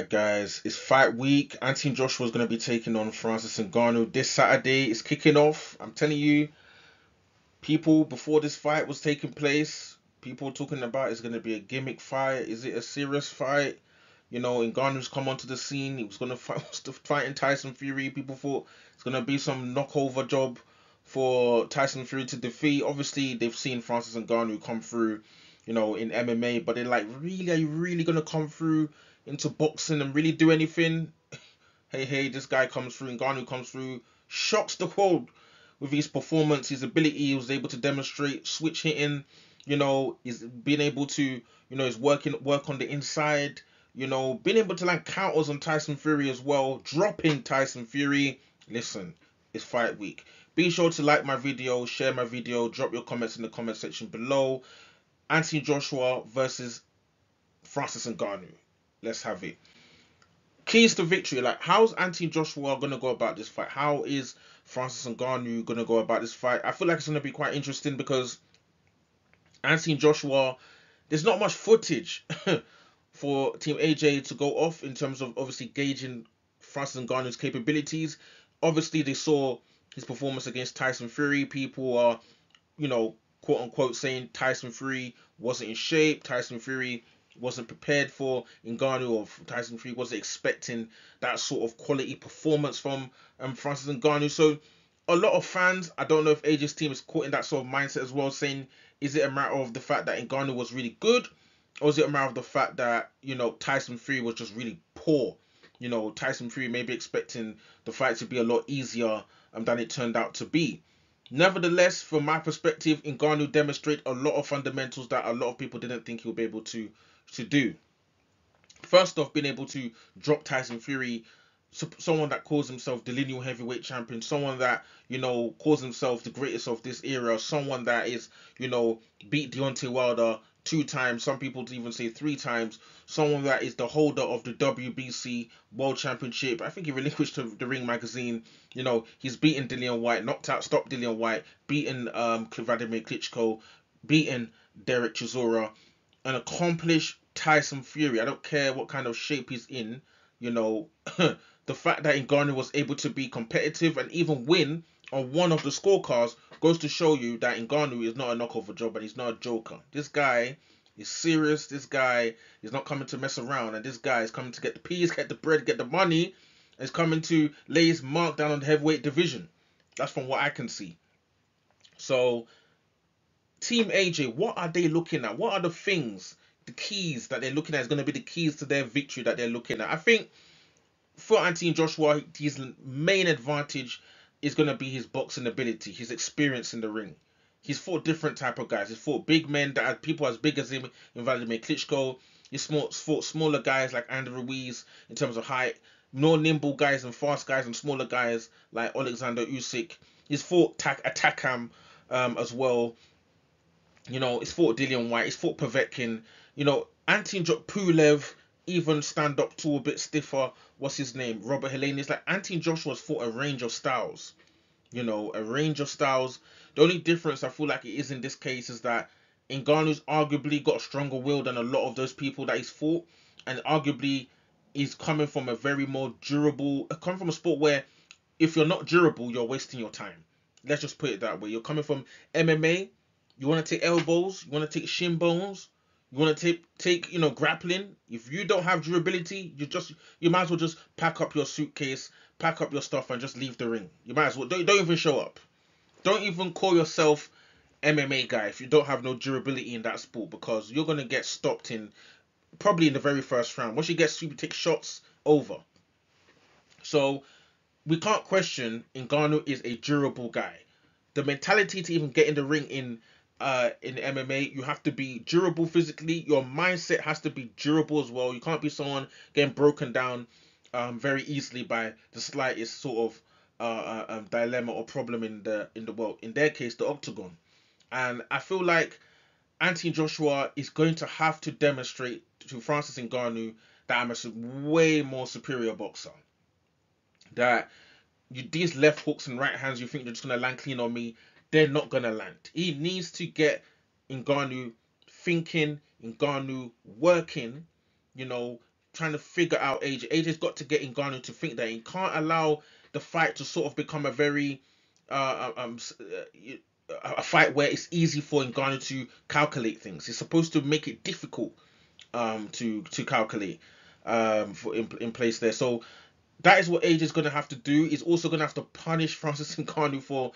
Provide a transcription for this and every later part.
Alright guys, it's fight week. Anthony Joshua is going to be taking on Francis Ngannou this Saturday. It's kicking off. I'm telling you, people before this fight was taking place, people talking about it's going to be a gimmick fight. Is it a serious fight? Ngannou's come onto the scene. He was going to fight, fighting Tyson Fury. People thought it's going to be some knockover job for Tyson Fury to defeat. Obviously, they've seen Francis Ngannou come through, in MMA, but they're like, really, are you really going to come through into boxing and really do anything? Hey, this guy comes through, Ngannou comes through, shocks the world with his performance, his ability. He was able to demonstrate switch hitting, he's been able to, he's work on the inside, being able to land counters on Tyson Fury as well, dropping Tyson Fury. Listen, it's fight week. Be sure to like my video, share my video, drop your comments in the comment section below. Anthony Joshua versus Francis Ngannou. Let's have it. Keys to victory. Like, how's Anthony Joshua going to go about this fight? How is Francis Ngannou going to go about this fight? I feel like it's going to be quite interesting because Anthony Joshua, there's not much footage for Team AJ to go off in terms of obviously gauging Francis Ngannou's capabilities. Obviously, they saw his performance against Tyson Fury. People are, quote unquote, saying Tyson Fury wasn't in shape. Tyson Fury wasn't prepared for Ngannou, or Tyson Fury wasn't expecting that sort of quality performance from Francis Ngannou. So a lot of fans, I don't know if AJ's team is caught in that sort of mindset as well, saying, is it a matter of the fact that Ngannou was really good, or is it a matter of the fact that, Tyson Fury was just really poor? Tyson Fury may be expecting the fight to be a lot easier than it turned out to be. Nevertheless, from my perspective, Ngannou demonstrated a lot of fundamentals that a lot of people didn't think he'll be able to do. First off, being able to drop Tyson Fury, someone that calls himself the lineal heavyweight champion, someone that, calls himself the greatest of this era, someone that is, beat Deontay Wilder 2 times, some people even say 3 times, someone that is the holder of the WBC World Championship. I think he relinquished to the Ring magazine. He's beaten Dillian White, stopped Dillian White, beaten Vladimir Klitschko, beaten Derek Chisora, an accomplished Tyson Fury. I don't care what kind of shape he's in, the fact that Ngannou was able to be competitive and even win on one of the scorecards goes to show you that Ngannou is not a knockover job and he's not a joker. This guy is serious. This guy is not coming to mess around, and this guy is coming to get the peas, get the bread, get the money, and is coming to lay his mark down on the heavyweight division. That's from what I can see. So, Team AJ, what are they looking at? What are the things, the keys that they're looking at is going to be the keys to their victory that they're looking at? I think for Anthony Joshua, his main advantage is going to be his boxing ability, his experience in the ring. He's fought different type of guys. He's fought big men that are people as big as him in Vladimir Klitschko. He's fought smaller guys like Andy Ruiz in terms of height, more nimble guys and fast guys, and smaller guys like Alexander Usyk. He's fought Atakam as well. He's fought Dillian White. He's fought Povetkin. Anthony Pulev, even stand up tall, a bit stiffer. What's his name? Robert Helenius. It's like Anthony Joshua's fought a range of styles. A range of styles. The only difference I feel like it is in this case is that Ngannou's arguably got a stronger will than a lot of those people that he's fought, and arguably he's coming from a very more durable, coming from a sport where if you're not durable, you're wasting your time. Let's just put it that way. You're coming from MMA. You want to take elbows. You want to take shin bones. You want to take grappling. If you don't have durability, you might as well just pack up your suitcase, pack up your stuff, and just leave the ring. You might as well don't even show up. Don't even call yourself MMA guy if you don't have no durability in that sport, because you're gonna get stopped probably in the very first round. Once you get super take shots, over. So we can't question Ngannou is a durable guy. The mentality to even get in the ring in MMA, you have to be durable physically. Your mindset has to be durable as well. You can't be someone getting broken down very easily by the slightest sort of dilemma or problem in the world. In their case, the octagon. And I feel like Anthony Joshua is going to have to demonstrate to Francis Ngannou that I'm a way more superior boxer. That these left hooks and right hands you think they're just gonna land clean on me, they're not gonna land. He needs to get Ngannou thinking, Ngannou working, trying to figure out AJ. AJ's got to get Ngannou to think that he can't allow the fight to sort of become a very a fight where it's easy for Ngannou to calculate things. He's supposed to make it difficult to calculate for in place there. So that is what AJ is going to have to do. He's also going to have to punish Francis Ngannou for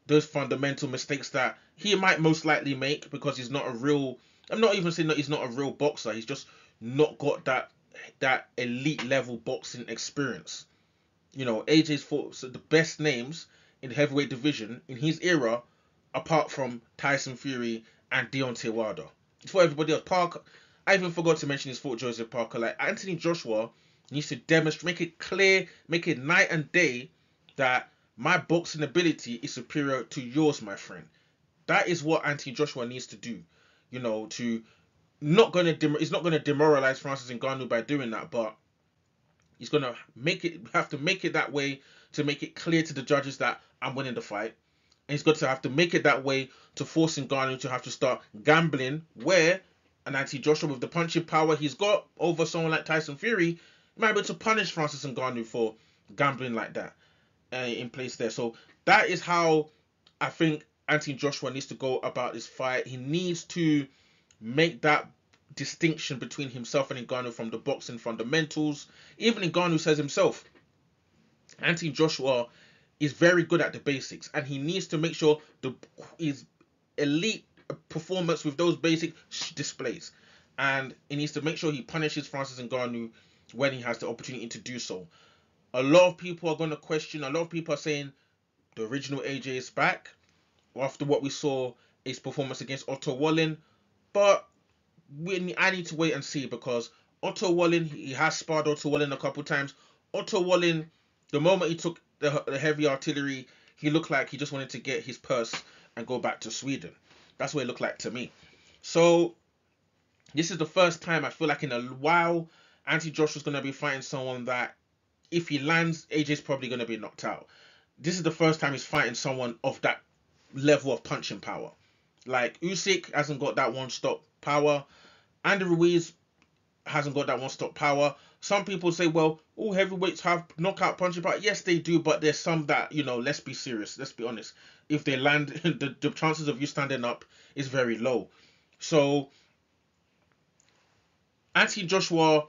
those fundamental mistakes that he might most likely make, because he's not a real. I'm not even saying that he's not a real boxer. He's just not got that elite level boxing experience. AJ's fought the best names in the heavyweight division in his era, apart from Tyson Fury and Deontay Wilder. It's for everybody else. Parker, I even forgot to mention his fought Joseph Parker. Like, Anthony Joshua needs to demonstrate, make it clear, make it night and day that my boxing ability is superior to yours, my friend. That is what Anthony Joshua needs to do. To he's not gonna demoralize Francis Ngannou by doing that, but he's gonna have to make it that way to make it clear to the judges that I'm winning the fight. And he's got to have to make it that way to force Ngannou to have to start gambling, where an Anthony Joshua, with the punching power he's got over someone like Tyson Fury, might be able to punish Francis Ngannou for gambling like that in place there. So that is how I think Anthony Joshua needs to go about this fight. He needs to make that distinction between himself and Ngannou from the boxing fundamentals. Even Ngannou says himself, Anthony Joshua is very good at the basics, and he needs to make sure his elite performance with those basic displays, and he needs to make sure he punishes Francis Ngannou when he has the opportunity to do so. A lot of people are going to question. A lot of people are saying the original AJ is back after what we saw his performance against Otto Wallin, but I need to wait and see, because Otto Wallin, he has sparred Otto Wallin a couple times. Otto Wallin, the moment he took the heavy artillery, he looked like he just wanted to get his purse and go back to Sweden. That's what it looked like to me. So this is the first time I feel like in a while Anthony Joshua's going to be fighting someone that, if he lands, AJ's probably going to be knocked out. This is the first time he's fighting someone of that level of punching power. Like, Usyk hasn't got that one-stop power. Andy Ruiz hasn't got that one-stop power. Some people say, well, all heavyweights have knockout punching power. Yes, they do, but there's some that, let's be serious. Let's be honest. If they land, the chances of you standing up is very low. So, Anthony Joshua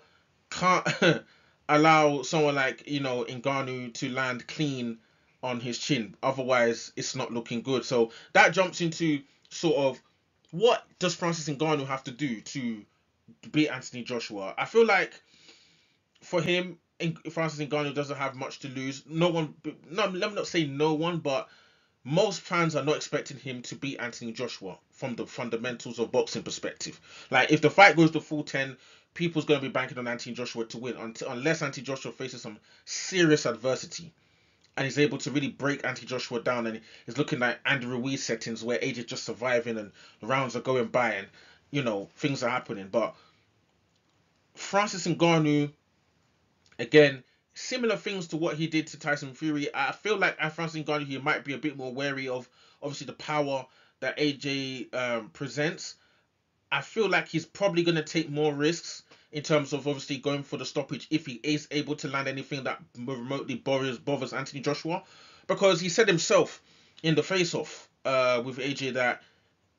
can't allow someone like, Ngannou to land clean on his chin. Otherwise, it's not looking good. So that jumps into sort of, what does Francis Ngannou have to do to beat Anthony Joshua? I feel like for him, Francis Ngannou doesn't have much to lose. Let me not say no one, but most fans are not expecting him to beat Anthony Joshua from the fundamentals of boxing perspective. Like, if the fight goes to full 10, people's going to be banking on Anthony Joshua to win, unless Anthony Joshua faces some serious adversity and he's able to really break Anthony Joshua down, and it's looking like Andy Ruiz settings where AJ's just surviving and the rounds are going by and, things are happening. But Francis Ngannou, again, similar things to what he did to Tyson Fury. I feel like at Francis Ngannou, he might be a bit more wary of, obviously, the power that AJ presents. I feel like he's probably going to take more risks in terms of obviously going for the stoppage if he is able to land anything that remotely bothers Anthony Joshua. Because he said himself in the face-off with AJ that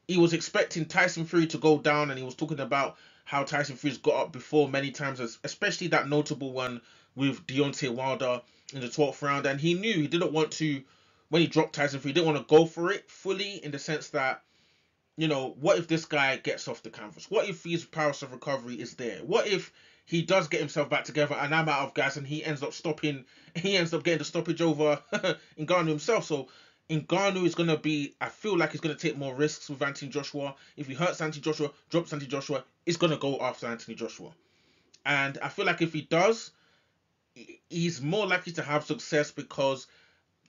he was expecting Tyson Fury to go down, and he was talking about how Tyson Fury's got up before many times, especially that notable one with Deontay Wilder in the 12th round. And he knew he didn't want to, when he dropped Tyson Fury, he didn't want to go for it fully, in the sense that, what if this guy gets off the canvas? What if his powers of recovery is there? What if he does get himself back together and I'm out of gas and he ends up getting the stoppage over Ngannou himself? So Ngannou is going to be, I feel like he's going to take more risks with Anthony Joshua. If he hurts Anthony Joshua, drops Anthony Joshua, he's going to go after Anthony Joshua. And I feel like if he does, he's more likely to have success, because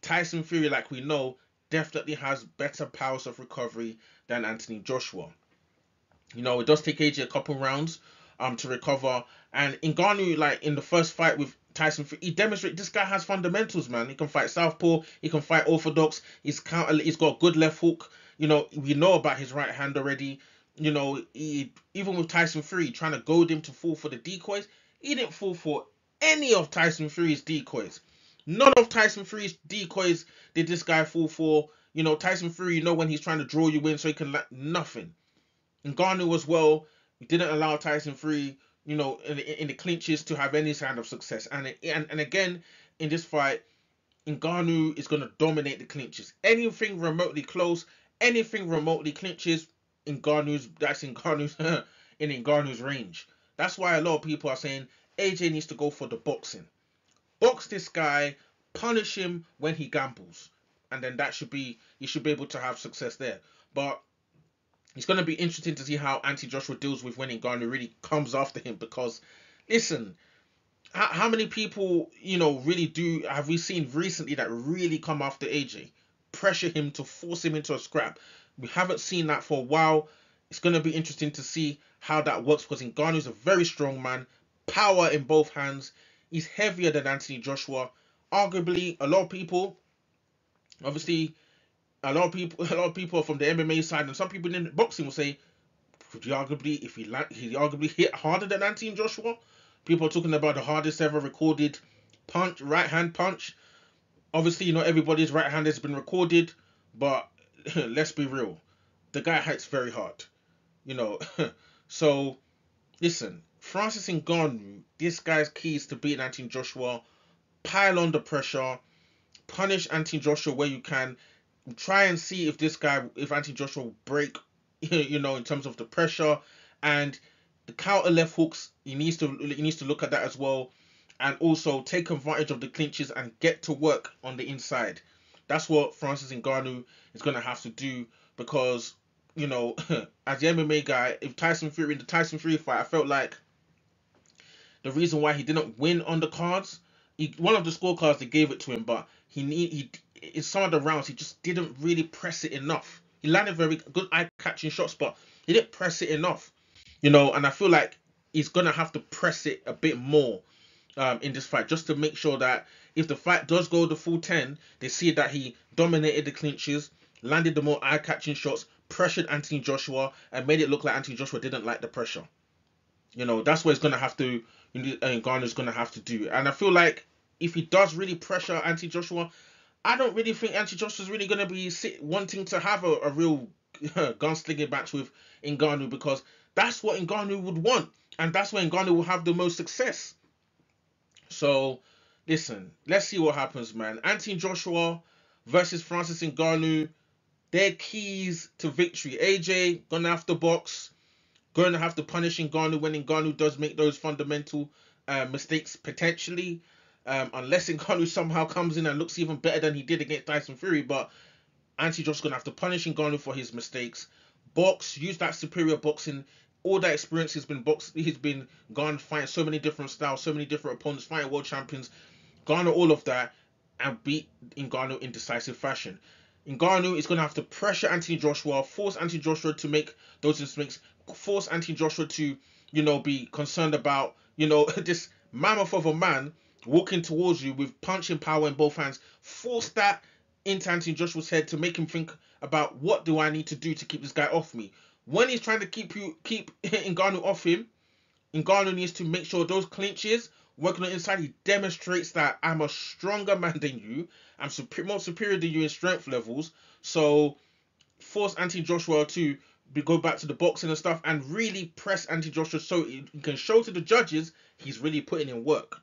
Tyson Fury, like we know, definitely has better powers of recovery than Anthony Joshua. It does take AJ a couple rounds to recover. And Ngannou, like in the first fight with Tyson Fury, he demonstrated this guy has fundamentals, man. He can fight southpaw, he can fight orthodox, he's got a good left hook. We know about his right hand already. Even with Tyson Fury trying to goad him to fall for the decoys, He didn't fall for any of Tyson Fury's decoys. None of Tyson Fury's decoys did this guy fall for. Tyson Fury, when he's trying to draw you in so he can nothing. Ngannou as well, he didn't allow Tyson Fury, in the clinches to have any kind of success. And again, in this fight, Ngannou is going to dominate the clinches. Anything remotely close, anything remotely clinches, that's Ngannou's in Ngannou's range. That's why a lot of people are saying AJ needs to go for the boxing. Box this guy, punish him when he gambles, and then you should be able to have success there. But it's going to be interesting to see how Anthony Joshua deals with when Ngannou really comes after him. Because, listen, how many people, really have we seen recently that really come after AJ, pressure him to force him into a scrap? We haven't seen that for a while. It's going to be interesting to see how that works, because Ngannou's a very strong man, power in both hands. He's heavier than Anthony Joshua. Arguably, a lot of people, obviously, a lot of people from the MMA side, and some people in boxing will say, could he arguably, if he arguably hit harder than Anthony Joshua? People are talking about the hardest ever recorded punch, right hand punch. Obviously, everybody's right hand has been recorded, but let's be real, the guy hits very hard, you know. So listen, Francis Ngannou, this guy's key is to beat Anthony Joshua. Pile on the pressure, punish Anthony Joshua where you can. Try and see if Anthony Joshua will break, in terms of the pressure and the counter left hooks. He needs to look at that as well, and also take advantage of the clinches and get to work on the inside. That's what Francis Ngannou is going to have to do, because as the MMA guy, in the Tyson Fury fight, I felt like the reason why he didn't win on the cards, one of the scorecards they gave it to him, but he in some of the rounds he just didn't really press it enough. He landed very good eye catching shots, but he didn't press it enough. And I feel like he's gonna have to press it a bit more in this fight, just to make sure that if the fight does go the full 10, they see that he dominated the clinches, landed the more eye catching shots, pressured Anthony Joshua, and made it look like Anthony Joshua didn't like the pressure. That's what he's gonna have to. Nganou's gonna have to do, and I feel like if he does really pressure Anthony Joshua, I don't really think Anthony Joshua's really gonna be wanting to have a real gunslinging match with Ngannou, because that's what Ngannou would want, and that's where Ngannou will have the most success. So, listen, let's see what happens, man. Anthony Joshua versus Francis Ngannou, their keys to victory. AJ gonna have to box, going to have to punish Ngannou when Ngannou does make those fundamental mistakes, potentially. Unless Ngannou somehow comes in and looks even better than he did against Tyson Fury. But Anthony Joshua's going to have to punish Ngannou for his mistakes. Box, use that superior boxing. All that experience he's been gone fighting so many different styles, so many different opponents, fighting world champions. Garner all of that and beat Ngannou in decisive fashion. Ngannou is going to have to pressure Anthony Joshua, force Anthony Joshua to make those mistakes, force Anthony Joshua to, be concerned about, this mammoth of a man walking towards you with punching power in both hands. Force that into Anthony Joshua's head to make him think about, what do I need to do to keep this guy off me? When he's trying to keep Ngannou off him, Ngannou needs to make sure those clinches, working on the inside, he demonstrates that I'm a stronger man than you. I'm more superior than you in strength levels. So force Anthony Joshua to go back to the boxing and stuff, and really press Anthony Joshua so he can show to the judges he's really putting in work.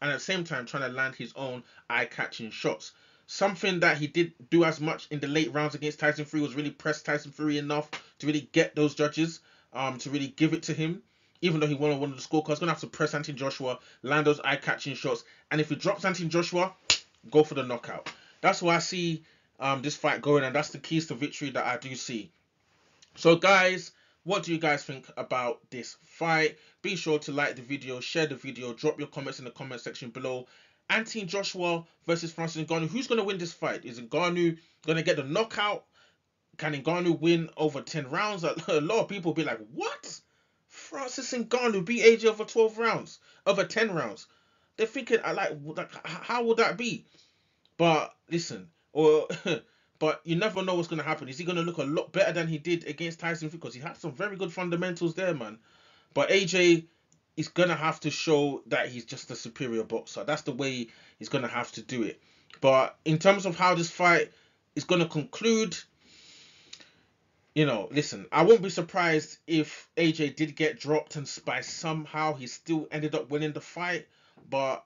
And at the same time, trying to land his own eye-catching shots. Something that he did do as much in the late rounds against Tyson Fury was really press Tyson Fury enough to really get those judges to really give it to him. Even though he won one of the scorecards, he's going to have to press Anthony Joshua, land those eye-catching shots. And if he drops Anthony Joshua, go for the knockout. That's why I see this fight going, and that's the keys to victory that I do see. So guys, what do you guys think about this fight? Be sure to like the video, share the video, drop your comments in the comment section below. Anthony Joshua versus Francis Ngannou. Who's going to win this fight? Is Ngannou going to get the knockout? Can Ngannou win over 10 rounds? A lot of people will be like, what? Francis Ngannou beat AJ over 12 rounds, over 10 rounds. They're thinking, like, how would that be? But listen, but you never know what's going to happen. Is he going to look a lot better than he did against Tyson? Because he had some very good fundamentals there, man. But AJ, he's gonna have to show that he's just a superior boxer. That's the way he's gonna have to do it. But in terms of how this fight is gonna conclude, listen, I won't be surprised if AJ did get dropped and by somehow he still ended up winning the fight. But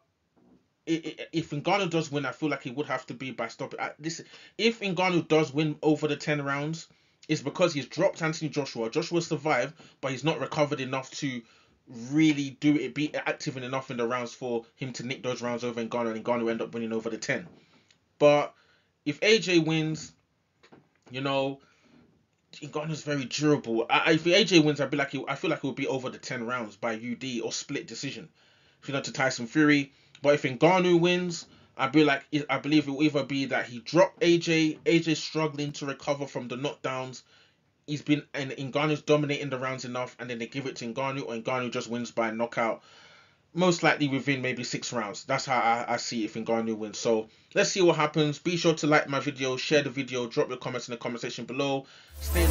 if Ngannou does win, I feel like it would have to be by stopping. Listen, if Ngannou does win over the 10 rounds, it's because he's dropped Anthony Joshua. Joshua survived, but he's not recovered enough to really be active enough in the rounds for him to nick those rounds over Ngannou, and Ngannou end up winning over the 10. But if AJ wins, Ngannou's very durable. If AJ wins, I feel like it would be over the 10 rounds by UD or split decision, to Tyson Fury. But if Ngannou wins, I believe it will either be that he dropped AJ. AJ's struggling to recover from the knockdowns. And Ngannou's dominating the rounds enough, and then they give it to Ngannou, or Ngannou just wins by knockout. Most likely within maybe 6 rounds. That's how I see it if Ngannou wins. So let's see what happens. Be sure to like my video, share the video, drop your comments in the comment section below. Stay